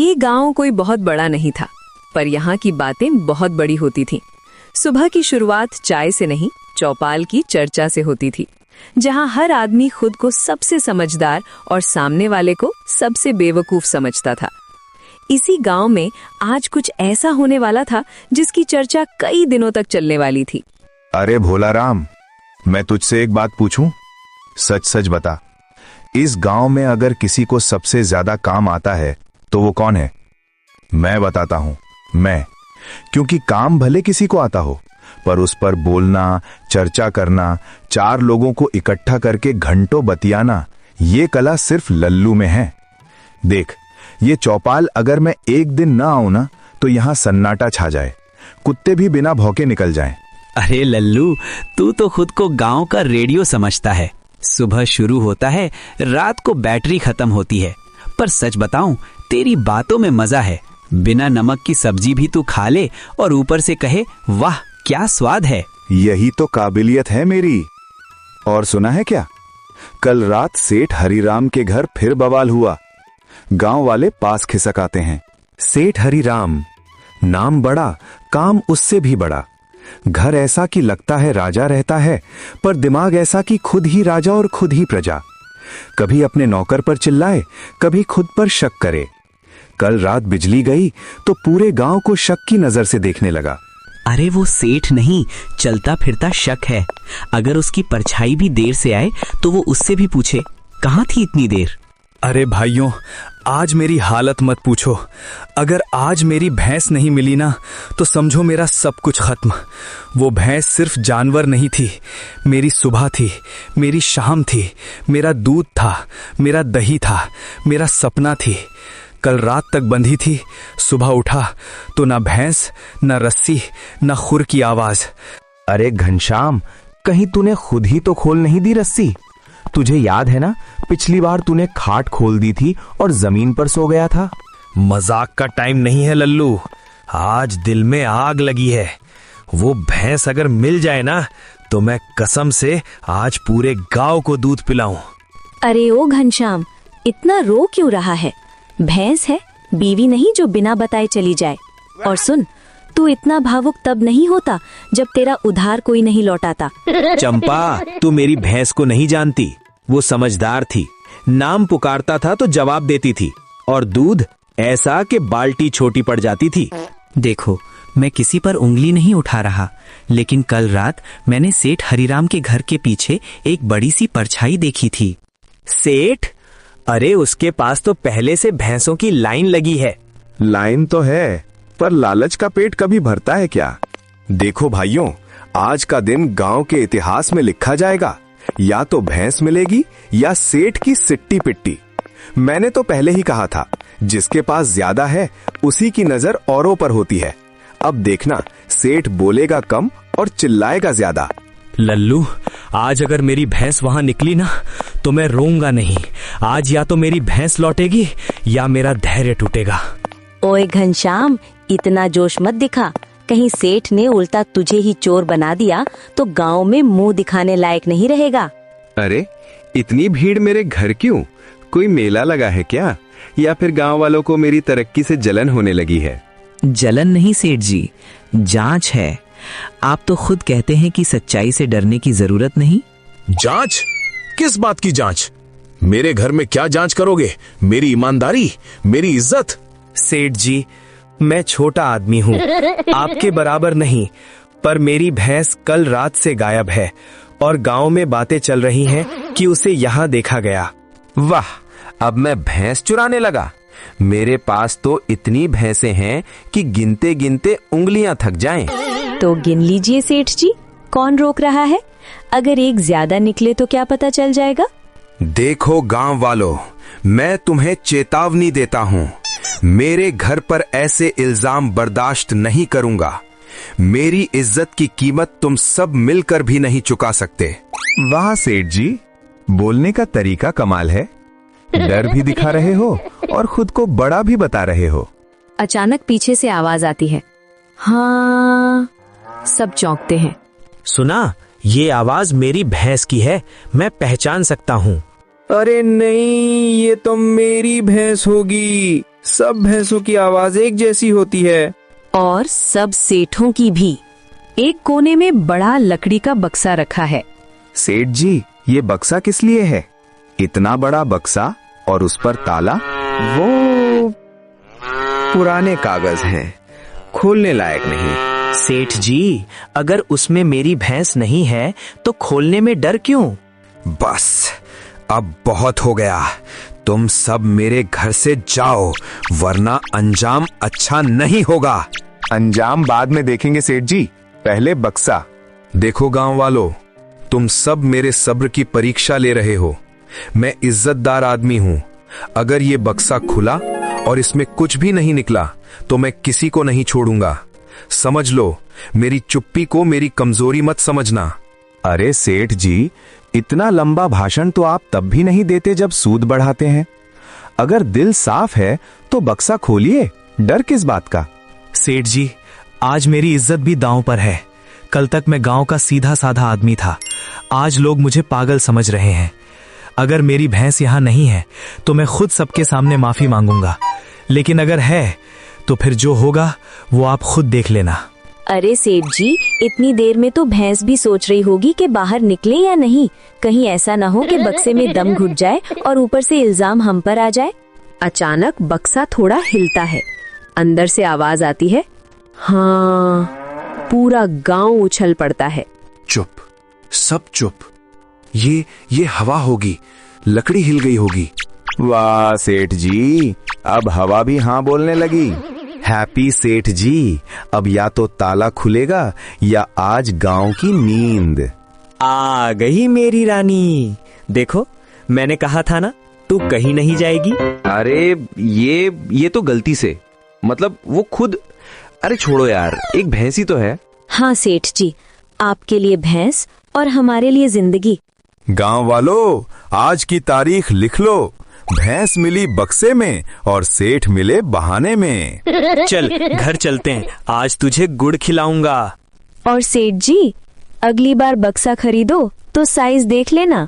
ये गांव कोई बहुत बड़ा नहीं था, पर यहाँ की बातें बहुत बड़ी होती थीं। सुबह की शुरुआत चाय से नहीं, चौपाल की चर्चा से होती थी, जहाँ हर आदमी खुद को सबसे समझदार और सामने वाले को सबसे बेवकूफ समझता था। इसी गांव में आज कुछ ऐसा होने वाला था जिसकी चर्चा कई दिनों तक चलने वाली थी। अरे भोला राम, मैं तुझसे एक बात पूछूं? सच सच बता, इस गांव में अगर किसी को सबसे ज्यादा काम आता है तो वो कौन है? मैं बताता हूं, मैं। क्योंकि काम भले किसी को आता हो, पर उस पर बोलना, चर्चा करना, चार लोगों को इकट्ठा करके घंटों बतियाना, ये कला सिर्फ लल्लू में है। देख, ये चौपाल अगर मैं एक दिन ना आऊं ना, तो यहां सन्नाटा छा जाए, कुत्ते भी बिना भौंके निकल जाएं। अरे लल्लू, तू तो खुद को गांव का रेडियो समझता है। सुबह शुरू होता है, रात को बैटरी खत्म होती है। पर सच बताऊं, तेरी बातों में मजा है। बिना नमक की सब्जी भी तू खा ले और ऊपर से कहे वाह क्या स्वाद है। यही तो काबिलियत है मेरी। और सुना है क्या, कल रात सेठ हरिराम के घर फिर बवाल हुआ। गांव वाले पास खिसक आते हैं। सेठ हरिराम, नाम बड़ा, काम उससे भी बड़ा। घर ऐसा कि लगता है राजा रहता है, पर दिमाग ऐसा कि खुद ही राजा और खुद ही प्रजा। कभी अपने नौकर पर चिल्लाए, कभी खुद पर शक करे। कल रात बिजली गई तो पूरे गांव को शक की नजर से देखने लगा। अरे वो सेठ नहीं, चलता फिरता शक है। अगर उसकी परछाई भी देर से आए तो वो उससे भी पूछे कहाँ थी इतनी देर। अरे भाइयों, आज मेरी हालत मत पूछो। अगर आज मेरी भैंस नहीं मिली ना, तो समझो मेरा सब कुछ खत्म। वो भैंस सिर्फ जानवर नहीं थी, मेरी सुबह थी, मेरी शाम थी, मेरा दूध था, मेरा दही था, मेरा सपना थी। कल रात तक बंधी थी, सुबह उठा तो ना भैंस, ना रस्सी, ना खुर की आवाज। अरे घनश्याम, कहीं तूने खुद ही तो खोल नहीं दी रस्सी? तुझे याद है ना, पिछली बार तूने खाट खोल दी थी और जमीन पर सो गया था। मजाक का टाइम नहीं है लल्लू, आज दिल में आग लगी है। वो भैंस अगर मिल जाए ना, तो मैं कसम से आज पूरे गांव को दूध पिलाऊं। अरे ओ घनश्याम, इतना रो क्यों रहा है? भैंस है, बीवी नहीं जो बिना बताए चली जाए। और सुन, तू इतना भावुक तब नहीं होता जब तेरा उधार कोई नहीं लौटाता। चंपा, तू मेरी भैंस को नहीं जानती। वो समझदार थी, नाम पुकारता था तो जवाब देती थी, और दूध ऐसा कि बाल्टी छोटी पड़ जाती थी। देखो, मैं किसी पर उंगली नहीं उठा रहा, लेकिन कल रात मैंने सेठ हरिराम के घर के पीछे एक बड़ी सी परछाई देखी थी। सेठ? अरे उसके पास तो पहले से भैंसों की लाइन लगी है। लाइन तो है, पर लालच का पेट कभी भरता है क्या? देखो भाइयों, आज का दिन गांव के इतिहास में लिखा जाएगा। या तो भैंस मिलेगी या सेठ की सिट्टी पिट्टी। मैंने तो पहले ही कहा था, जिसके पास ज्यादा है उसी की नजर औरों पर होती है। अब देखना, सेठ बोलेगा कम और चिल्लाएगा ज्यादा। लल्लू, आज अगर मेरी भैंस वहां निकली ना, तो मैं रोऊंगा नहीं। आज या तो मेरी भैंस लौटेगी या मेरा धैर्य टूटेगा। ओए घनश्याम, इतना जोश मत दिखा। कहीं सेठ ने उल्टा तुझे ही चोर बना दिया तो गांव में मुंह दिखाने लायक नहीं रहेगा। अरे इतनी भीड़ मेरे घर क्यों? कोई मेला लगा है क्या? या फिर गांव वालों को मेरी तरक्की से जलन होने लगी है? जलन नहीं सेठ जी, जांच है। आप तो खुद कहते हैं कि सच्चाई से डरने की जरूरत नहीं। जांच? किस बात की जांच? मेरे घर में क्या जांच करोगे? मेरी ईमानदारी, मेरी इज्जत? सेठ जी, मैं छोटा आदमी हूँ, आपके बराबर नहीं, पर मेरी भैंस कल रात से गायब है और गांव में बातें चल रही हैं कि उसे यहाँ देखा गया। वाह, अब मैं भैंस चुराने लगा? मेरे पास तो इतनी भैंसें हैं कि गिनते गिनते उंगलियां थक जाएं। तो गिन लीजिए सेठ जी, कौन रोक रहा है? अगर एक ज्यादा निकले तो क्या पता चल जाएगा? देखो गांव वालों, मैं तुम्हें चेतावनी देता हूँ, मेरे घर पर ऐसे इल्जाम बर्दाश्त नहीं करूंगा। मेरी इज्जत की कीमत तुम सब मिलकर भी नहीं चुका सकते। वाह सेठ जी, बोलने का तरीका कमाल है। डर भी दिखा रहे हो और खुद को बड़ा भी बता रहे हो। अचानक पीछे से आवाज आती है। हाँ, सब चौंकते हैं। सुना, ये आवाज मेरी भैंस की है, मैं पहचान सकता हूँ। अरे नहीं, ये तो मेरी भैंस होगी। सब भैंसों की आवाज एक जैसी होती है। और सब सेठों की भी। एक कोने में बड़ा लकड़ी का बक्सा रखा है। सेठ जी, ये बक्सा किस लिए है? इतना बड़ा बक्सा और उस पर ताला? वो पुराने कागज हैं, खोलने लायक नहीं। सेठ जी, अगर उसमें मेरी भैंस नहीं है तो खोलने में डर क्यों? बस अब बहुत हो गया। तुम सब मेरे घर से जाओ, वरना अंजाम अच्छा नहीं होगा। अंजाम बाद में देखेंगे सेठ जी, पहले बक्सा। देखो गांव वालों, तुम सब मेरे सब्र की परीक्षा ले रहे हो। मैं इज्जतदार आदमी हूं। अगर ये बक्सा खुला और इसमें कुछ भी नहीं निकला तो मैं किसी को नहीं छोड़ूंगा। समझ लो, मेरी चुप्पी को मेरी कमजोरी मत समझना। अरे सेठ जी, इतना लंबा भाषण तो आप तब भी नहीं देते जब सूद बढ़ाते हैं। अगर दिल साफ है तो बक्सा खोलिए, डर किस बात का? सेठ जी, आज मेरी इज्जत भी दांव पर है। कल तक मैं गांव का सीधा साधा आदमी था, आज लोग मुझे पागल समझ रहे हैं। अगर मेरी भैंस यहाँ नहीं है तो मैं खुद सबके सामने माफी मांगूंगा, लेकिन अगर है तो फिर जो होगा वो आप खुद देख लेना। अरे सेठ जी, इतनी देर में तो भैंस भी सोच रही होगी कि बाहर निकले या नहीं। कहीं ऐसा ना हो कि बक्से में दम घुट जाए और ऊपर से इल्जाम हम पर आ जाए। अचानक बक्सा थोड़ा हिलता है। अंदर से आवाज आती है, हाँ। पूरा गांव उछल पड़ता है। चुप, सब चुप। ये हवा होगी, लकड़ी हिल गई होगी। वाह सेठ जी, अब हवा भी हाँ बोलने लगी। हैप्पी सेठ जी, अब या तो ताला खुलेगा या आज गांव की नींद। आ गई मेरी रानी। देखो, मैंने कहा था ना, तू कहीं नहीं जाएगी। अरे ये तो गलती से, मतलब वो खुद। अरे छोड़ो यार, एक भैंस ही तो है। हाँ सेठ जी, आपके लिए भैंस और हमारे लिए जिंदगी। गांव वालों, आज की तारीख लिख लो। भैंस मिली बक्से में और सेठ मिले बहाने में। चल घर चलते हैं, आज तुझे गुड़ खिलाऊंगा। और सेठ जी, अगली बार बक्सा खरीदो तो साइज देख लेना।